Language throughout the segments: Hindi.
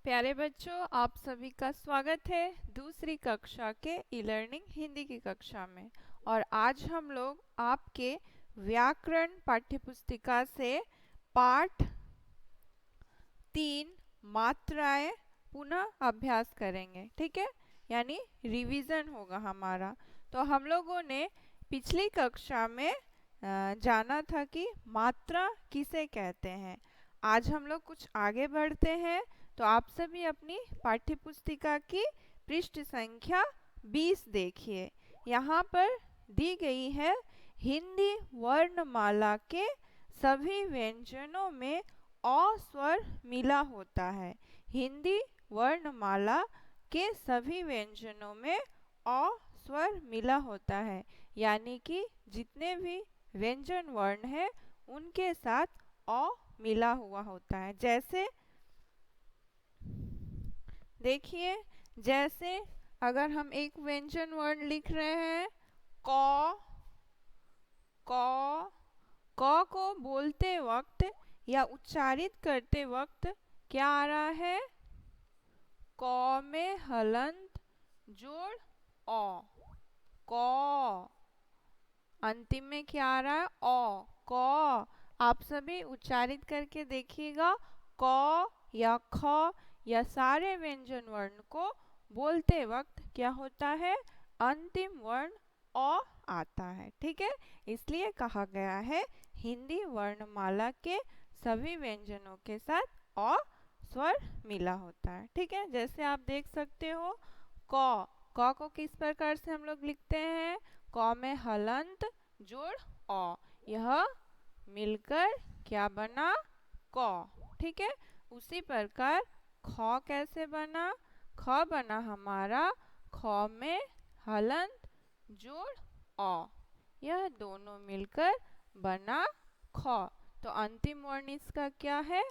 प्यारे बच्चों, आप सभी का स्वागत है दूसरी कक्षा के ई लर्निंग हिंदी की कक्षा में। और आज हम लोग आपके व्याकरण पाठ्यपुस्तिका से पाठ 3 मात्राएं पुनः अभ्यास करेंगे। ठीक है, यानी रिवीजन होगा हमारा। तो हम लोगों ने पिछली कक्षा में जाना था कि मात्रा किसे कहते हैं। आज हम लोग कुछ आगे बढ़ते हैं। तो आप सभी अपनी पाठ्यपुस्तिका की पृष्ठ संख्या 20 देखिए। यहाँ पर दी गई है हिंदी वर्णमाला के सभी व्यंजनों में अ स्वर मिला होता है। हिंदी वर्णमाला के सभी व्यंजनों में अ स्वर मिला होता है, यानी कि जितने भी व्यंजन वर्ण है उनके साथ अ मिला हुआ होता है। जैसे देखिए, जैसे अगर हम एक व्यंजन वर्ण लिख रहे हैं क, क, क को बोलते वक्त या उच्चारित करते वक्त क्या आ रहा है? क में हलंत जोड़ अ, क। अंतिम में क्या आ रहा है? अ, क। आप सभी उच्चारित करके देखिएगा। क या ख या सारे व्यंजन वर्ण को बोलते वक्त क्या होता है? अंतिम वर्ण अ आता है। ठीक है, इसलिए कहा गया है हिंदी वर्णमाला के सभी व्यंजनों के साथ अ स्वर मिला होता है। ठीक है, जैसे आप देख सकते हो क, क को किस प्रकार से हम लोग लिखते हैं? क में हलंत जोड़ अ, यह मिलकर क्या बना? क। ठीक है, उसी प्रकार ख कैसे बना? ख बना हमारा ख में हलंत जोड़ अ, यह दोनों मिलकर बना ख। तो अंतिम वर्ण इसका क्या है?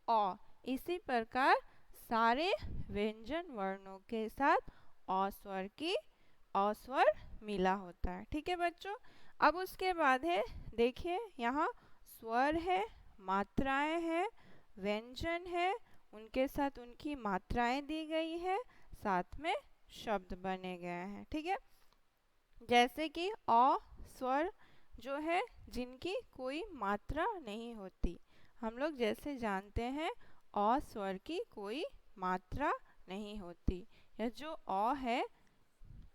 अ। इसी प्रकार सारे व्यंजन वर्णों के साथ अ स्वर मिला होता है। ठीक है बच्चों, अब उसके बाद है, देखिए यहाँ स्वर है, मात्राएं हैं, व्यंजन है, उनके साथ उनकी मात्राएं दी गई है, साथ में शब्द बने गए हैं। ठीक है, जैसे कि अ स्वर जो है जिनकी कोई मात्रा नहीं होती। हम लोग जैसे जानते हैं अ स्वर की कोई मात्रा नहीं होती। यह जो अ है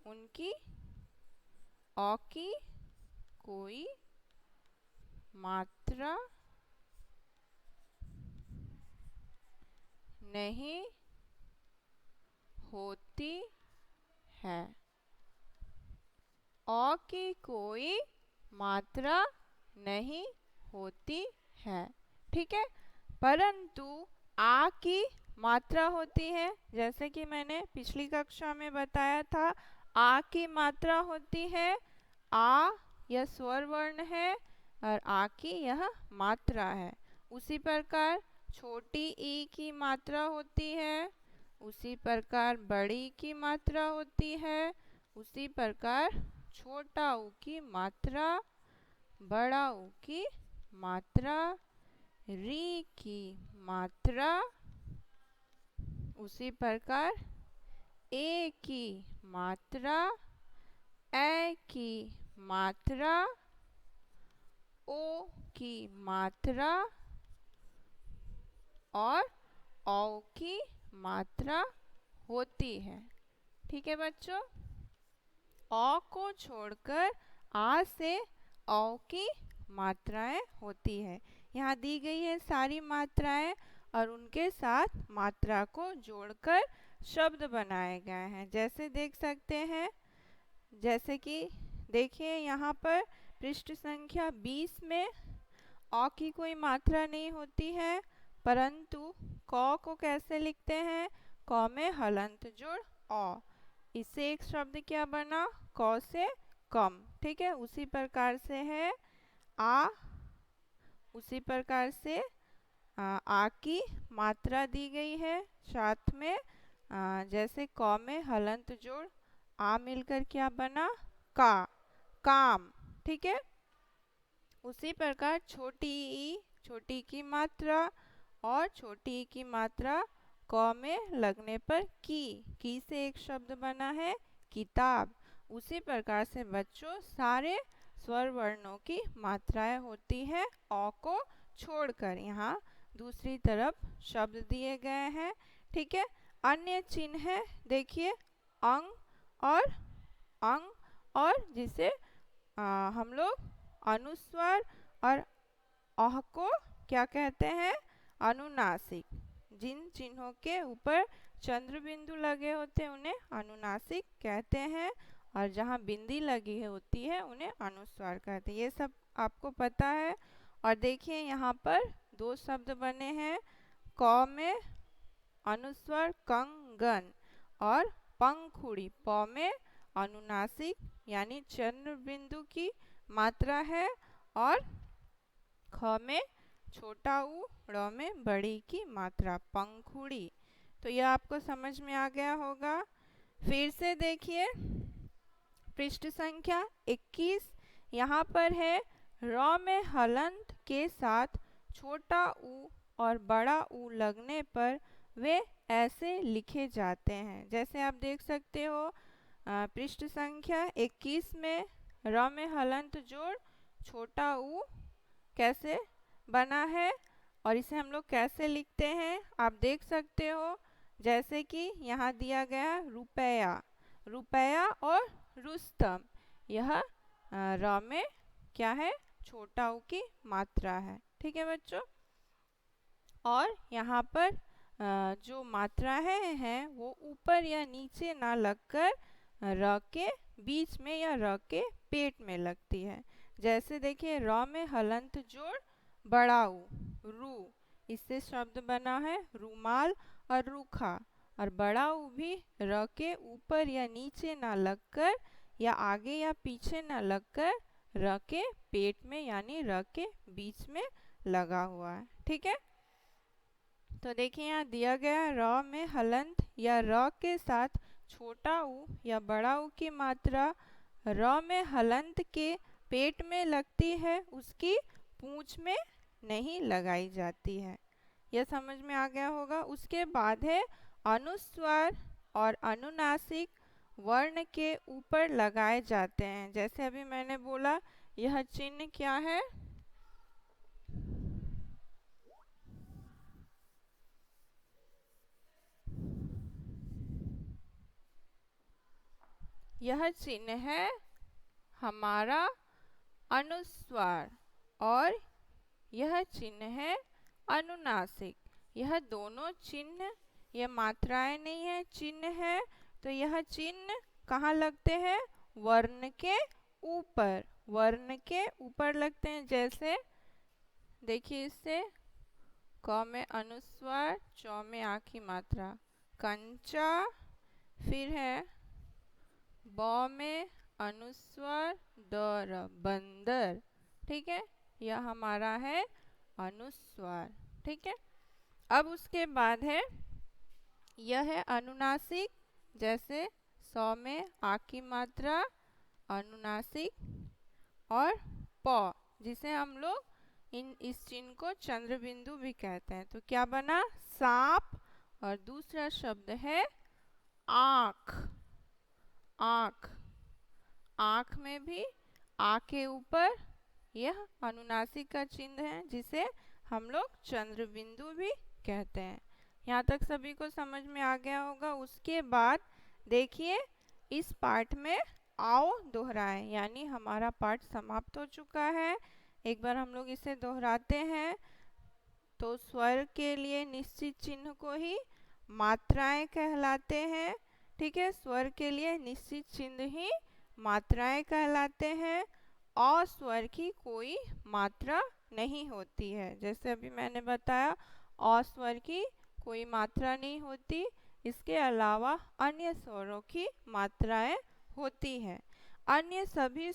उनकी अ की कोई मात्रा नहीं होती है। अ की कोई मात्रा नहीं होती है। ठीक है, परंतु आ की मात्रा होती है। जैसे कि मैंने पिछली कक्षा में बताया था, आ की मात्रा होती है। आ यह स्वर वर्ण है और आ की यह मात्रा है। उसी प्रकार छोटी ई की मात्रा होती है, उसी प्रकार बड़ी की मात्रा होती है, उसी प्रकार छोटा ऊ की मात्रा, बड़ा ऊ की मात्रा, री की मात्रा, उसी प्रकार ए की मात्रा, ए की मात्रा, ओ की मात्रा और औ की मात्रा होती है। ठीक है बच्चों, अ को छोड़कर आ से औ की मात्राएं होती है। यहाँ दी गई है सारी मात्राएं और उनके साथ मात्रा को जोड़कर शब्द बनाए गए हैं। जैसे देख सकते हैं, जैसे कि देखिए यहाँ पर पृष्ठ संख्या 20 में अ की कोई मात्रा नहीं होती है, परंतु क को कैसे लिखते हैं? क में हलंत जोड़ अ, इससे एक शब्द क्या बना? क से कम। ठीक है, उसी प्रकार से है आ, उसी प्रकार से आ की मात्रा दी गई है साथ में जैसे क में हलंत जोड़ आ मिलकर क्या बना? का, काम। ठीक है, उसी प्रकार छोटी ई की मात्रा और छोटी ई की मात्रा क में लगने पर की से एक शब्द बना है किताब। उसी प्रकार से बच्चों सारे स्वर वर्णों की मात्राएं होती है अ को छोड़कर। यहाँ दूसरी तरफ शब्द दिए गए हैं, ठीक है। अन्य चिन्ह है, देखिए अंग और जिसे हम लोग अनुस्वार और अह को क्या कहते हैं, अनुनासिक। जिन चिन्हों के ऊपर चंद्र बिंदु लगे होते हैं उन्हें अनुनासिक कहते हैं, और जहाँ बिंदी लगी होती है उन्हें अनुस्वार कहते हैं। ये सब आपको पता है। और देखिए यहाँ पर दो शब्द बने हैं, क में अनुस्वार कंगन और पंखुड़ी, प में अनुनासिक यानी चंद्र बिंदु की मात्रा है, और ख में छोटा ऊ, ड़ में बड़ी की मात्रा पंखुड़ी। तो यह आपको समझ में आ गया होगा। फिर से देखिए पृष्ठ संख्या 21। यहाँ पर है र में हलंत के साथ छोटा ऊ और बड़ा ऊ लगने पर वे ऐसे लिखे जाते हैं। जैसे आप देख सकते हो पृष्ठ संख्या 21 में र में हलंत जोड़ छोटा ऊ कैसे बना है, और इसे हम लोग कैसे लिखते हैं आप देख सकते हो। जैसे कि यहाँ दिया गया रुपया, रुपया और रुस्तम, यह र में क्या है, छोटा ऊ की मात्रा है, ठीक है बच्चों। और यहाँ पर जो मात्राएं हैं वो ऊपर या नीचे ना लगकर र के बीच में या र के पेट में लगती है। जैसे देखिए र में हलंत जोड़ बड़ा ऊ रू, इससे शब्द बना है रूमाल और रूखा। और बड़ा ऊ भी र के ऊपर या नीचे ना लगकर या आगे या पीछे ना लगकर र के पेट में यानी र के बीच में लगा हुआ है, ठीक है। तो देखिए यहाँ दिया गया र में हलंत या र के साथ छोटा ऊ या बड़ा ऊ की मात्रा र में हलंत के पेट में लगती है, उसकी पूंछ में नहीं लगाई जाती है। यह समझ में आ गया होगा। उसके बाद है अनुस्वार और अनुनासिक वर्ण के ऊपर लगाए जाते हैं। जैसे अभी मैंने बोला यह चिन्ह क्या है, यह चिन्ह है हमारा अनुस्वार और यह चिन्ह है अनुनासिक। यह दोनों चिन्ह, यह मात्राएं नहीं है, चिन्ह है। तो यह चिन्ह कहाँ लगते हैं, वर्ण के ऊपर, वर्ण के ऊपर लगते हैं। जैसे देखिए इससे क में अनुस्वार, च में आ की मात्रा कंचा, फिर है ब में अनुस्वार दर बंदर, ठीक है। यह हमारा है अनुस्वार, ठीक है। अब उसके बाद है यह है अनुनासिक। जैसे स में आ की मात्रा अनुनासिक, और प जिसे हम लोग इस चिन्ह को चंद्र बिंदु भी कहते हैं। तो क्या बना, सांप। और दूसरा शब्द है आँख, आँख, आँख में भी आ के ऊपर यह अनुनासिक का चिन्ह है जिसे हम लोग चंद्र बिंदु भी कहते हैं। यहाँ तक सभी को समझ में आ गया होगा। उसके बाद देखिए इस पाठ में आओ दोहराएं, यानी हमारा पाठ समाप्त हो चुका है। एक बार हम लोग इसे दोहराते हैं। तो स्वर के लिए निश्चित चिन्ह को ही मात्राएं कहलाते हैं, ठीक है। स्वर के लिए निश्चित चिन्ह ही मात्राएं कहलाते हैं। अ स्वर की कोई मात्रा नहीं होती है। जैसे अभी मैंने बताया अ स्वर की कोई मात्रा नहीं होती। इसके अलावा अन्य स्वरों की मात्राएं होती हैं। अन्य सभी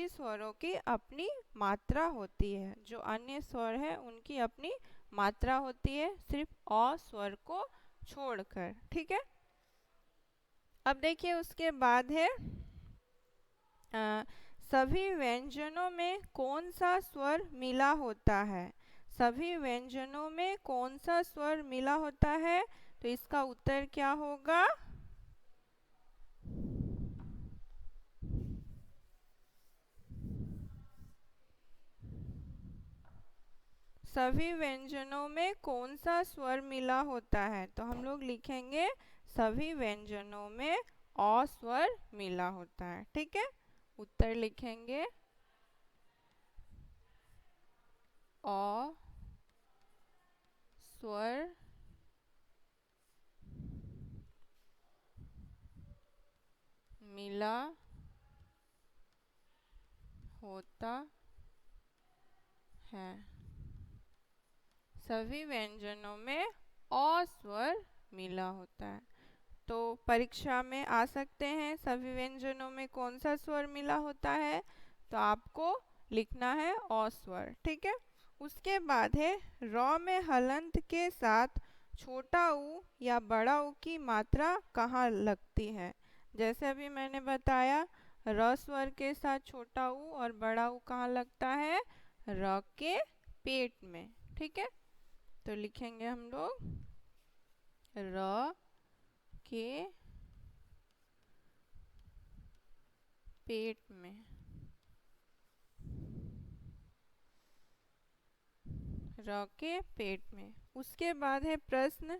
स्वरों की अपनी मात्रा होती है। जो अन्य स्वर है उनकी अपनी मात्रा होती है, सिर्फ अ स्वर को छोड़कर, ठीक है। अब देखिए उसके बाद है सभी व्यंजनों में कौन सा स्वर मिला होता है। सभी व्यंजनों में कौन सा स्वर मिला होता है? तो इसका उत्तर क्या होगा? सभी व्यंजनों में कौन सा स्वर मिला होता है? तो हम लोग लिखेंगे सभी व्यंजनों में अ स्वर मिला होता है। ठीक है, उत्तर लिखेंगे अ स्वर मिला होता है। सभी व्यंजनों में अ स्वर मिला होता है। तो परीक्षा में आ सकते हैं सभी व्यंजनों में कौन सा स्वर मिला होता है, तो आपको लिखना है अ स्वर। ठीक है, उसके बाद है र में हलंत के साथ छोटा ऊ या बड़ा ऊ की मात्रा कहाँ लगती है? जैसे अभी मैंने बताया, र स्वर के साथ छोटा ऊ और बड़ा ऊ कहाँ लगता है? र के पेट में। ठीक है, तो लिखेंगे हम लोग र के पेट में। र के पेट में। उसके बाद है प्रश्न,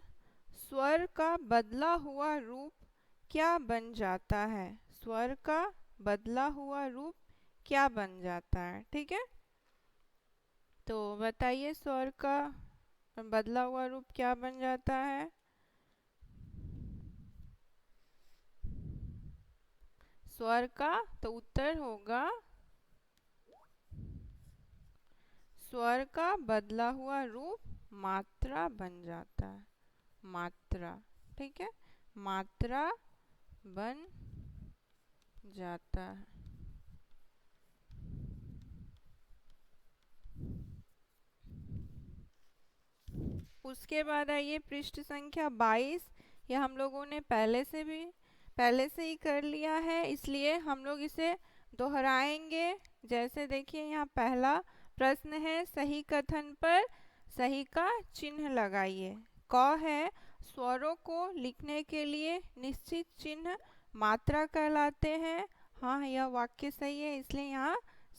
स्वर का बदला हुआ रूप क्या बन जाता है? स्वर का बदला हुआ रूप क्या बन जाता है? ठीक है, तो बताइए स्वर का बदला हुआ रूप क्या बन जाता है? स्वर का, तो उत्तर होगा स्वर का बदला हुआ रूप मात्रा बन जाता है। मात्रा, ठीक है, मात्रा बन जाता है। उसके बाद आइए पृष्ठ संख्या 22। यह हम लोगों ने पहले से ही कर लिया है, इसलिए हम लोग इसे दोहराएंगे। जैसे देखिए, यहाँ पहला प्रश्न है, सही कथन पर सही का चिन्ह लगाइए। क है, स्वरों को लिखने के लिए निश्चित चिन्ह मात्रा कहलाते हैं। हाँ, यह वाक्य सही है, इसलिए यहाँ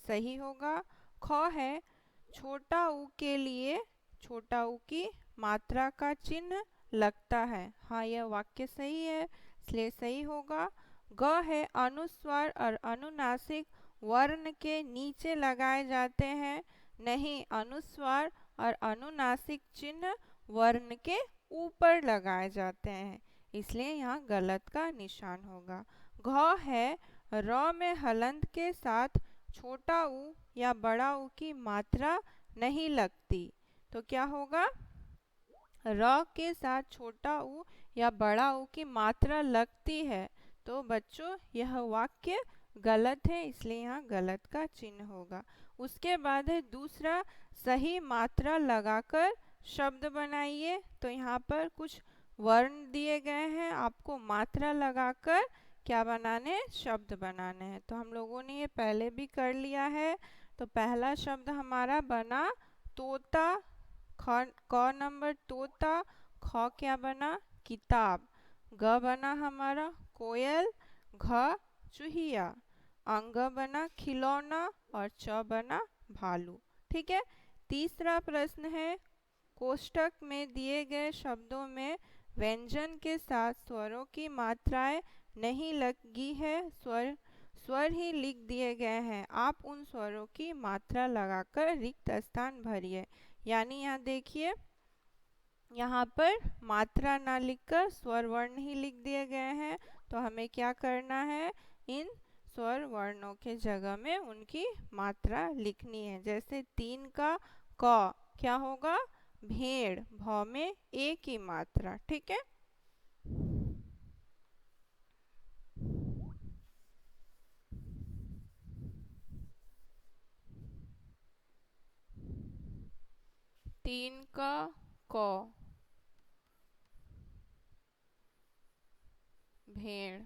सही होगा। ख है, छोटा ऊ के लिए छोटा ऊ की मात्रा का चिन्ह लगता है। हाँ, यह वाक्य सही है, इसलिए सही होगा। ग है, अनुस्वार और अनुनासिक वर्ण के नीचे लगाए जाते हैं। नहीं, अनुस्वार और अनुनासिक चिन्ह वर्ण के ऊपर लगाए जाते हैं, इसलिए यहाँ गलत का निशान होगा। घ है, र में हलंत के साथ छोटा ऊ या बड़ा ऊ की मात्रा नहीं लगती, तो क्या होगा? र के साथ छोटा ऊ या बड़ा ऊ की मात्रा लगती है, तो बच्चों यह वाक्य गलत है, इसलिए यहाँ गलत का चिन्ह होगा। उसके बाद है दूसरा, सही मात्रा लगाकर शब्द बनाइए। तो यहाँ पर कुछ वर्ण दिए गए हैं, आपको मात्रा लगाकर क्या बनाने हैं? शब्द बनाने हैं। तो हम लोगों ने ये पहले भी कर लिया है। तो पहला शब्द हमारा बना तोता, क नंबर तोता, ख क्या बना? किताब, ग बना हमारा कोयल, घ चूहिया, अंग बना खिलौना और च बना भालू। ठीक है, तीसरा प्रश्न है, कोष्टक में दिए गए शब्दों में व्यंजन के साथ स्वरों की मात्राएं नहीं लगी है, स्वर ही लिख दिए गए हैं। आप उन स्वरों की मात्रा लगाकर रिक्त स्थान भरिए। यानी यहाँ देखिए, यहाँ पर मात्रा ना लिखकर स्वर वर्ण ही लिख दिए गए हैं, तो हमें क्या करना है? इन स्वर वर्णों के जगह में उनकी मात्रा लिखनी है। जैसे 3 का क क्या होगा? भेड़, भ में ए की मात्रा। ठीक है, तीन का क भेड़,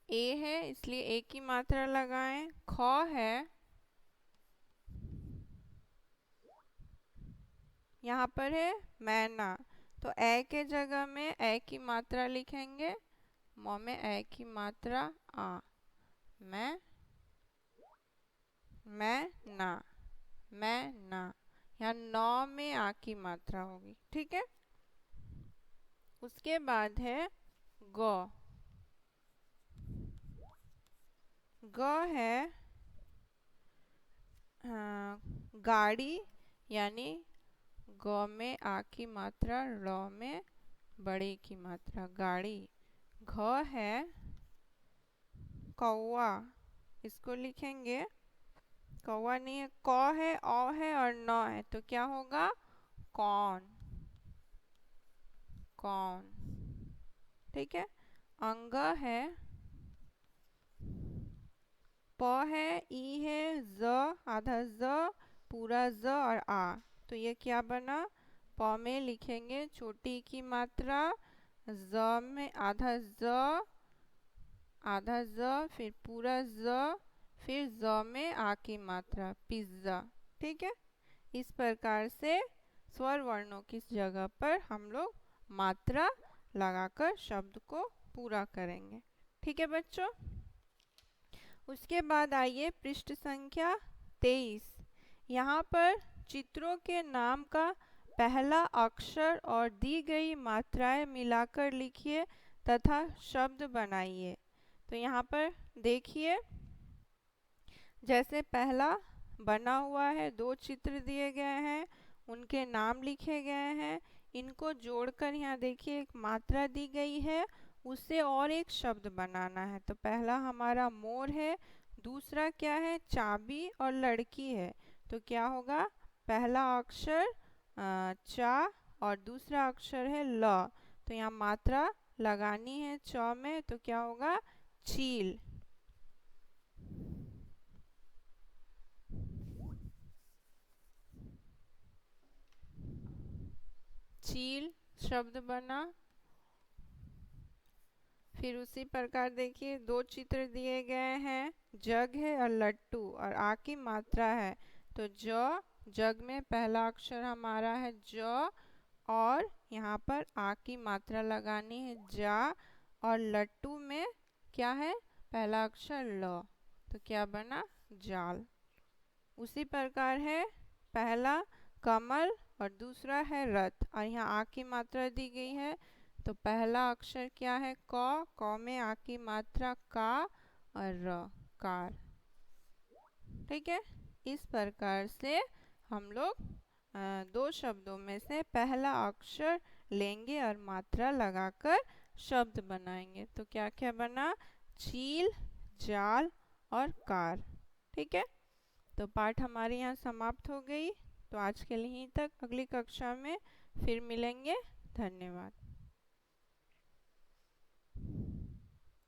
ए है इसलिए ए की मात्रा लगाएं। ख है, यहाँ पर है मैना, तो ए के जगह में ए की मात्रा लिखेंगे, म में ए की मात्रा आ, मैं ना, मैं ना। यहाँ नौ में आ की मात्रा होगी, ठीक है। उसके बाद है ग। ग है गाड़ी, यानी ग में आ की मात्रा, र में बड़े की मात्रा, गाड़ी। घ है कौवा, इसको लिखेंगे, कौवा नहीं है, क है, औ है और न है, तो क्या होगा, कौन, कौन, ठीक है। अंग है, प है, ई है, ज आधा ज, पूरा ज और आ, तो ये क्या बना, प में लिखेंगे छोटी की मात्रा, ज में आधा ज, आधा ज, फिर पूरा ज, फिर ज में आ की मात्रा, पिज्जा, ठीक है। इस प्रकार से स्वर वर्णों की जगह पर हम लोग मात्रा लगाकर शब्द को पूरा करेंगे, ठीक है बच्चों। उसके बाद आइए पृष्ठ संख्या 23। यहाँ पर चित्रों के नाम का पहला अक्षर और दी गई मात्राएं मिलाकर लिखिए तथा शब्द बनाइए। तो यहाँ पर देखिए, जैसे पहला बना हुआ है, दो चित्र दिए गए हैं, उनके नाम लिखे गए हैं, इनको जोड़कर यहाँ देखिए एक मात्रा दी गई है, उससे और एक शब्द बनाना है। तो पहला हमारा मोर है, दूसरा क्या है, चाबी और लड़की है, तो क्या होगा, पहला अक्षर चा और दूसरा अक्षर है ल, तो यहाँ मात्रा लगानी है च में, तो क्या होगा, चील। चील शब्द बना। फिर उसी प्रकार देखिए, दो चित्र दिए गए हैं, जग है और लट्टू, और आ की मात्रा है, तो ज, जग में पहला अक्षर हमारा है ज, और यहाँ पर आ की मात्रा लगानी है जा, और लट्टू में क्या है, पहला अक्षर ल, तो क्या बना, जाल। उसी प्रकार है, पहला कमल और दूसरा है रथ, और यहाँ आ की मात्रा दी गई है, तो पहला अक्षर क्या है, क में आ की मात्रा का और र, कार, ठीक है। इस प्रकार से हम लोग दो शब्दों में से पहला अक्षर लेंगे और मात्रा लगाकर शब्द बनाएंगे। तो क्या क्या बना, चील, जाल और कार, ठीक है। तो पाठ हमारे यहाँ समाप्त हो गई। तो आज के लिए यहीं तक, अगली कक्षा में फिर मिलेंगे। धन्यवाद।